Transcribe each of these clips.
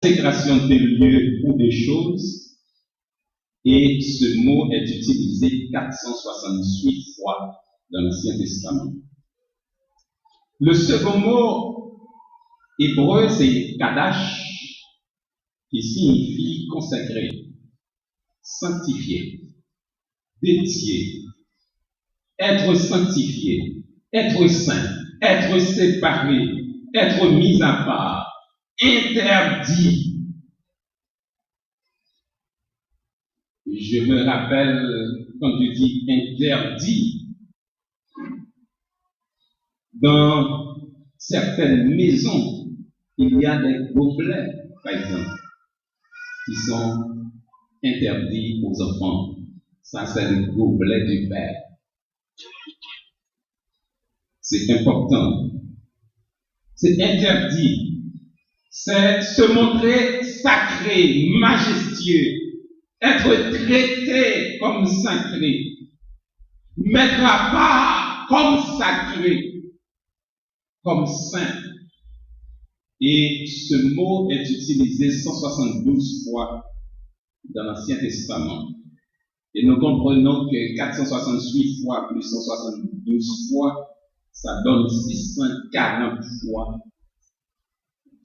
consécration des lieux ou des choses, et ce mot est utilisé 468 fois dans l'Ancien Testament. Le second mot hébreu, c'est kadash, qui signifie consacré, sanctifié, dédié, être sanctifié, être saint, être séparé, être mis à part, interdit. Je me rappelle quand je dis interdit, dans certaines maisons, il y a des gobelets, par exemple, qui sont interdits aux enfants. Ça, c'est le gobelet du Père. C'est important. C'est interdit. C'est se montrer sacré, majestueux, être traité comme sacré, mettre à part comme sacré, comme saint. Et ce mot est utilisé 172 fois dans l'Ancien Testament. Et nous comprenons que 468 fois plus 172 fois, ça donne 640 fois.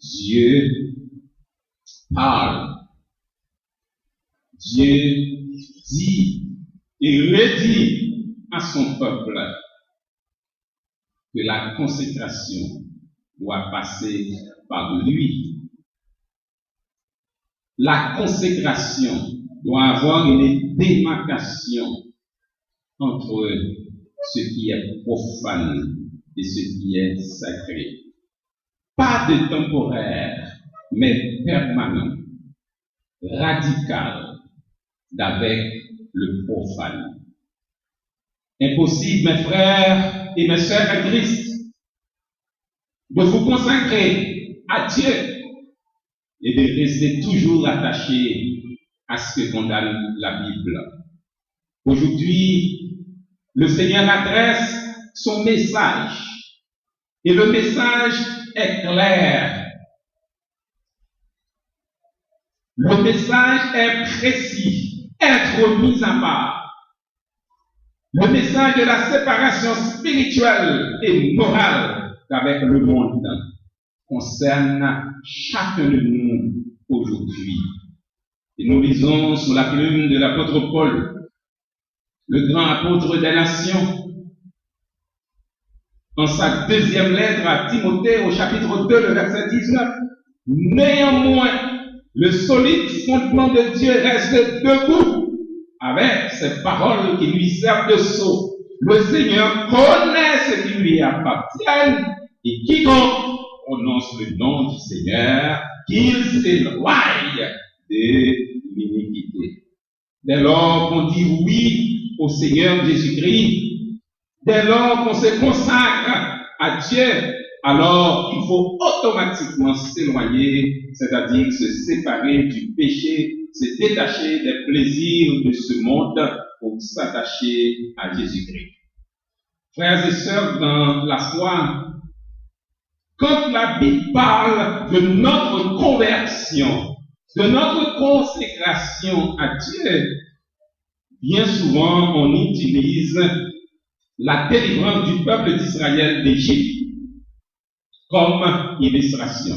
Dieu parle. Dieu dit et redit à son peuple que la consécration doit passer par lui. La consécration doit avoir une démarcation entre ce qui est profane et ce qui est sacré. Pas de temporaire, mais permanent, radical, d'avec le profane. Impossible, mes frères et mes sœurs en Christ, de vous consacrer à Dieu et de rester toujours attaché à ce que condamne la Bible. Aujourd'hui, le Seigneur adresse son message et le message est clair. Le message est précis, être mis à part. Le message de la séparation spirituelle et morale avec le monde concerne chacun de nous aujourd'hui. Et nous lisons sous la plume de l'apôtre Paul, le grand apôtre des nations, en sa deuxième lettre à Timothée au chapitre 2, le verset 19. Néanmoins, le solide fondement de Dieu reste debout avec ces paroles qui lui servent de sceau. Le Seigneur connaît ce qui lui appartient et quiconque prononce le nom du Seigneur, qu'il s'éloigne de l'iniquité. Dès lors qu'on dit oui au Seigneur Jésus-Christ, dès lors qu'on se consacre à Dieu, alors il faut automatiquement s'éloigner, c'est-à-dire se séparer du péché, se détacher des plaisirs de ce monde pour s'attacher à Jésus-Christ. Frères et sœurs dans la foi, quand la Bible parle de notre conversion, de notre consécration à Dieu, bien souvent on utilise la délivrance du peuple d'Israël d'Égypte comme illustration.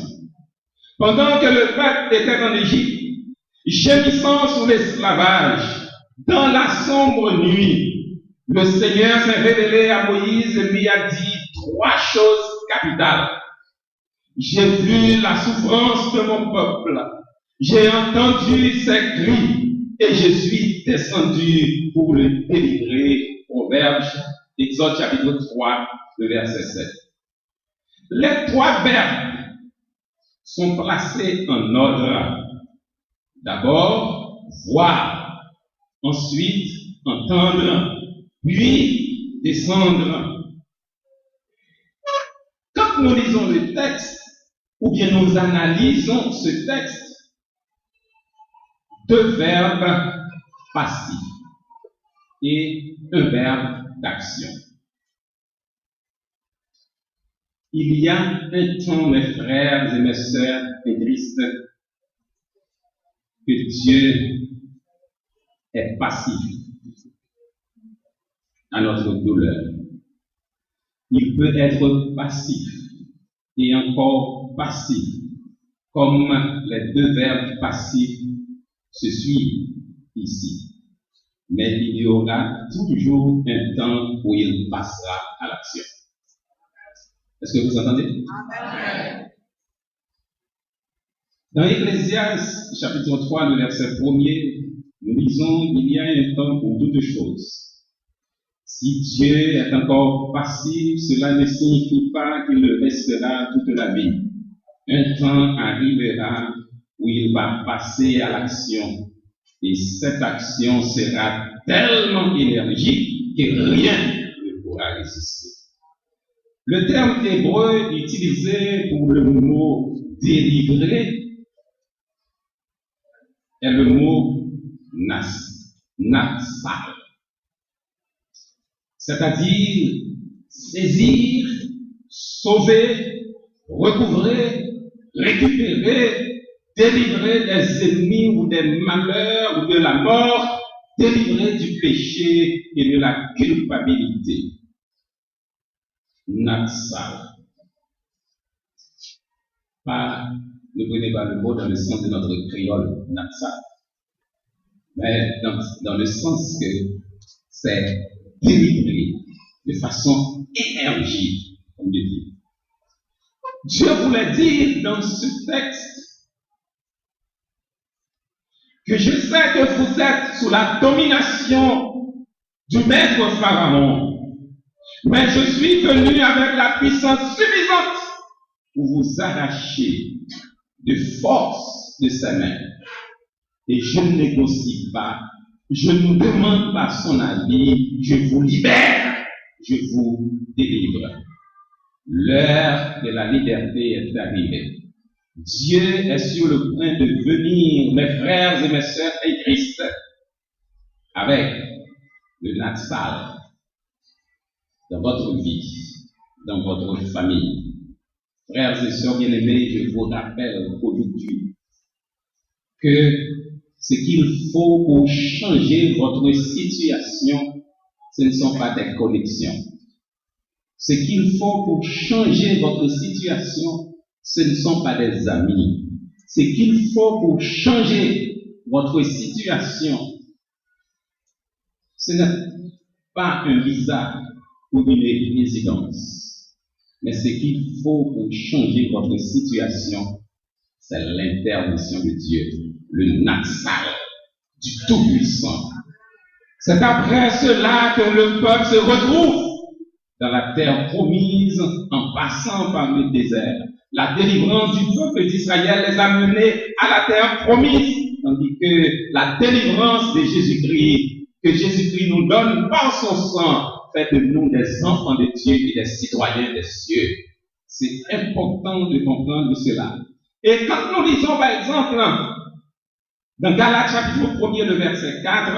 Pendant que le peuple était en Égypte, gémissant sous l'esclavage, dans la sombre nuit, le Seigneur s'est révélé à Moïse et lui a dit 3 choses capitales. J'ai vu la souffrance de mon peuple, j'ai entendu ses cris et je suis descendu pour le délivrer. Proverbes, Exode chapitre 3, le verset 7. Les 3 verbes sont placés en ordre. D'abord, voir, ensuite, entendre, puis descendre. Quand nous lisons le texte, ou bien nous analysons ce texte, 2 verbes passifs et un verbe d'action. Il y a un temps, mes frères et mes sœurs en Christ, que Dieu est passif à notre douleur. Il peut être passif et encore passif, comme les deux verbes passifs se suivent ici. Mais il y aura toujours un temps où il passera à l'action. Est-ce que vous entendez? Amen. Dans Ecclésiaste, chapitre 3, le verset 1er, nous lisons qu'il y a un temps pour toutes choses. Si Dieu est encore passif, cela ne signifie pas qu'il le restera toute la vie. Un temps arrivera où il va passer à l'action. Et cette action sera tellement énergique que rien ne pourra résister. Le terme hébreu utilisé pour le mot délivrer est le mot natsal, c'est-à-dire saisir, sauver, recouvrer, récupérer, délivrer des ennemis ou des malheurs ou de la mort, délivrer du péché et de la culpabilité. Natsal. Ne prenez pas le mot dans le sens de notre créole, natsal, mais dans le sens que c'est délivrer de façon énergique, comme Dieu dit. Dieu voulait dire dans ce texte que je sais que vous êtes sous la domination du maître Pharaon, mais je suis venu avec la puissance suffisante pour vous arracher de force de sa main. Et je ne négocie pas, je ne demande pas son avis, je vous libère, je vous délivre. L'heure de la liberté est arrivée. Dieu est sur le point de venir, mes frères et mes sœurs et Christ, avec le natsal dans votre vie, dans votre famille. Frères et sœurs bien-aimés, je vous rappelle aujourd'hui que ce qu'il faut pour changer votre situation, ce ne sont pas des connexions. Ce qu'il faut pour changer votre situation, ce ne sont pas des amis. Ce qu'il faut pour changer votre situation, ce n'est pas un visa ou une résidence. Mais ce qu'il faut pour changer votre situation, c'est l'intervention de Dieu, le natsal du Tout-Puissant. C'est après cela que le peuple se retrouve dans la terre promise en passant par le désert. La délivrance du peuple d'Israël les a menés à la terre promise, tandis que la délivrance de Jésus-Christ, que Jésus-Christ nous donne par son sang, fait de nous des enfants de Dieu et des citoyens des cieux. C'est important de comprendre cela. Et quand nous lisons par exemple dans Galates chapitre 1er, le verset 4,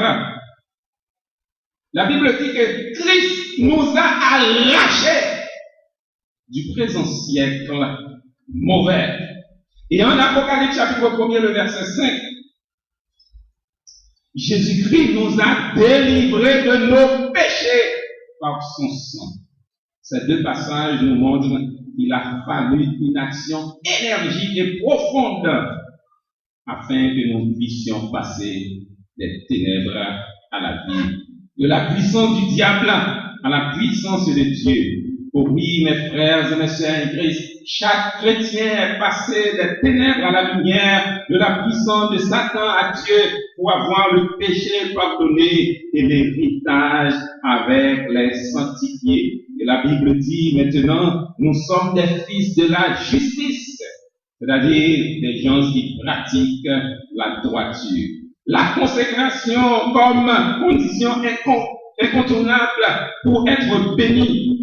la Bible dit que Christ nous a arrachés du présent siècle mauvais. Et en Apocalypse chapitre 1er, le verset 5, Jésus-Christ nous a délivrés de nos péchés par son sang. Ces deux passages nous montrent qu'il a fallu une action énergique et profonde afin que nous puissions passer des ténèbres à la vie, de la puissance du diable à la puissance de Dieu. Oh oui, mes frères et mes sœurs en Christ, chaque chrétien est passé des ténèbres à la lumière, de la puissance de Satan à Dieu, pour avoir le péché pardonné et l'héritage avec les sanctifiés. Et la Bible dit maintenant, nous sommes des fils de la justice, c'est-à-dire des gens qui pratiquent la droiture. La consécration comme condition incontournable pour être béni.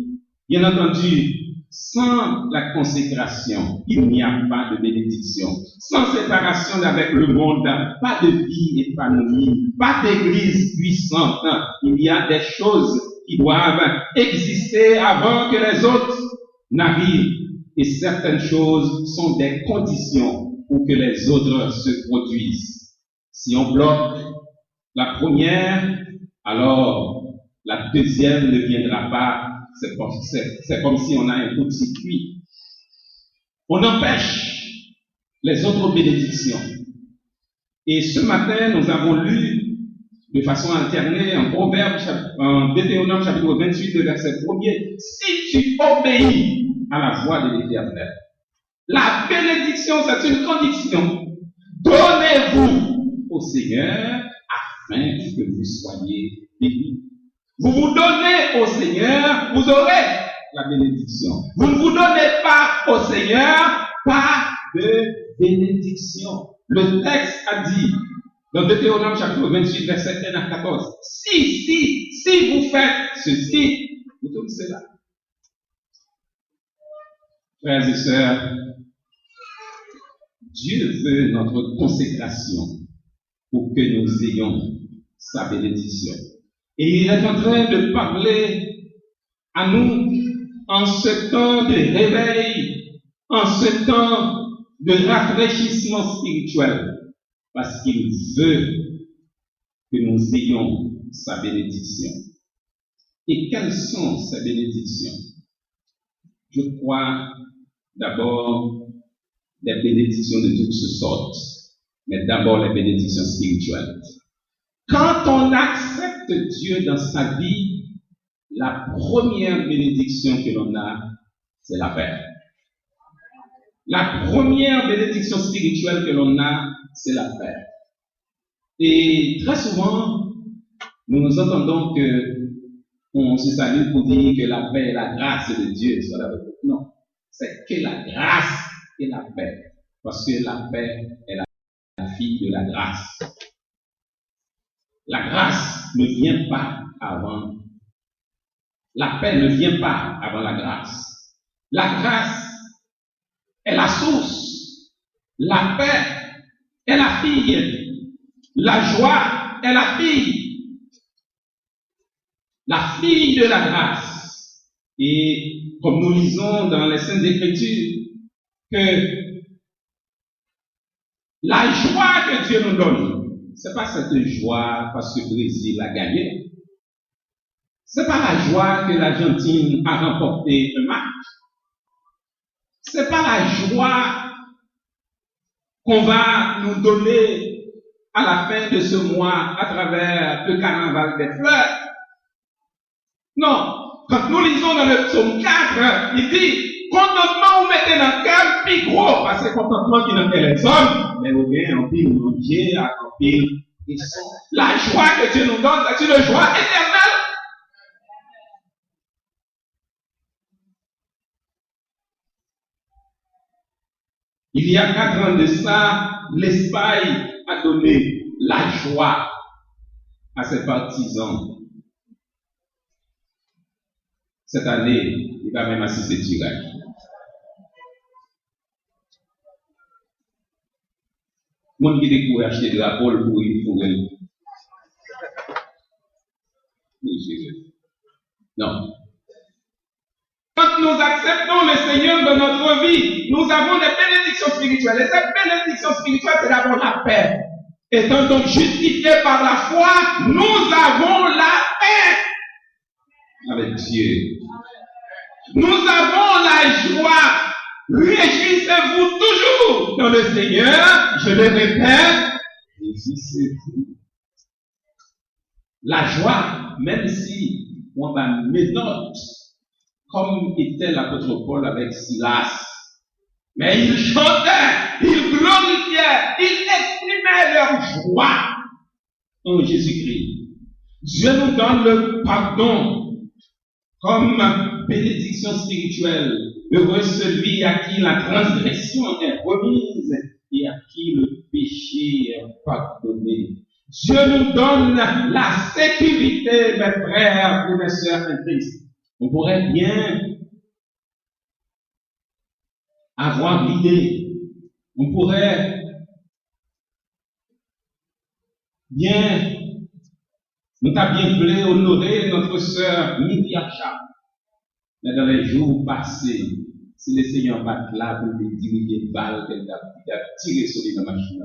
Bien entendu, sans la consécration, il n'y a pas de bénédiction. Sans séparation avec le monde, pas de vie épanouie, pas d'église puissante. Il y a des choses qui doivent exister avant que les autres n'arrivent. Et certaines choses sont des conditions pour que les autres se produisent. Si on bloque la première, alors la deuxième ne viendra pas. C'est comme si on a un coup de circuit. On empêche les autres bénédictions. Et ce matin, nous avons lu de façon alternée en Proverbe, en Deutéronome chapitre 28, le verset 1er. Si tu obéis à la voix de l'Éternel, la bénédiction, c'est une condition. Donnez-vous au Seigneur afin que vous soyez bénis. Vous vous donnez au Seigneur, vous aurez la bénédiction. Vous ne vous donnez pas au Seigneur, pas de bénédiction. Le texte a dit, dans Deutéronome chapitre 28, verset 1 à 14, si vous faites ceci, vous donnez cela. Frères et sœurs, Dieu veut notre consécration pour que nous ayons sa bénédiction. Et il est en train de parler à nous en ce temps de réveil, en ce temps de rafraîchissement spirituel, parce qu'il veut que nous ayons sa bénédiction. Et quelles sont ces bénédictions? Je crois d'abord des bénédictions de toutes sortes, mais d'abord les bénédictions spirituelles. Quand on accepte Dieu dans sa vie, la première bénédiction que l'on a, c'est la paix. La première bénédiction spirituelle que l'on a, c'est la paix. Et très souvent, nous entendons que on se salue pour dire que la paix et la grâce de Dieu sont là. Non, c'est que la grâce et la paix. Parce que la paix est la fille de la grâce. La grâce ne vient pas avant. La paix ne vient pas avant la grâce. La grâce est la source. La paix est la fille. La joie est la fille. La fille de la grâce. Et comme nous lisons dans les Saintes Écritures, que la joie que Dieu nous donne, c'est pas cette joie parce que le Brésil a gagné. C'est pas la joie que l'Argentine a remporté un match. C'est pas la joie qu'on va nous donner à la fin de ce mois à travers le carnaval des fleurs. Non. Quand nous lisons dans le psaume 4, il dit, contentement vous mettez dans le cœur, puis gros, parce que contentement qui dans les hommes, mais vous gagnez en pile, en Dieu, en pile. La joie que Dieu nous donne, c'est une joie éternelle. Il y a 4 ans de ça, l'Espagne a donné la joie à ses partisans. Cette année, il va même assister tirage. Mon qui découvre acheter de la pole pour une fourrure. Non. Quand nous acceptons le Seigneur dans notre vie, nous avons des bénédictions spirituelles. Et cette bénédiction spirituelle, c'est d'abord la paix. Étant donc justifiés par la foi, nous avons la paix avec Dieu. Nous avons la joie. Réjouissez-vous toujours dans le Seigneur. Je le répète, réjouissez-vous. La joie, même si on va méthode, comme était l'apôtre Paul avec Silas. Mais ils chantaient, ils glorifiaient, ils exprimaient leur joie en Jésus-Christ. Dieu nous donne le pardon comme bénédiction spirituelle. Heureux celui à qui la transgression est remise et à qui le péché est pardonné. Dieu nous donne la sécurité, mes frères et mes sœurs en Christ. On pourrait bien avoir l'idée, on pourrait bien, nous avons bien voulu honorer notre sœur Myriam Charles. Mais dans les jours passés, si le Seigneur va là pour lui diriger une balle qu'elle a tiré sur la machine,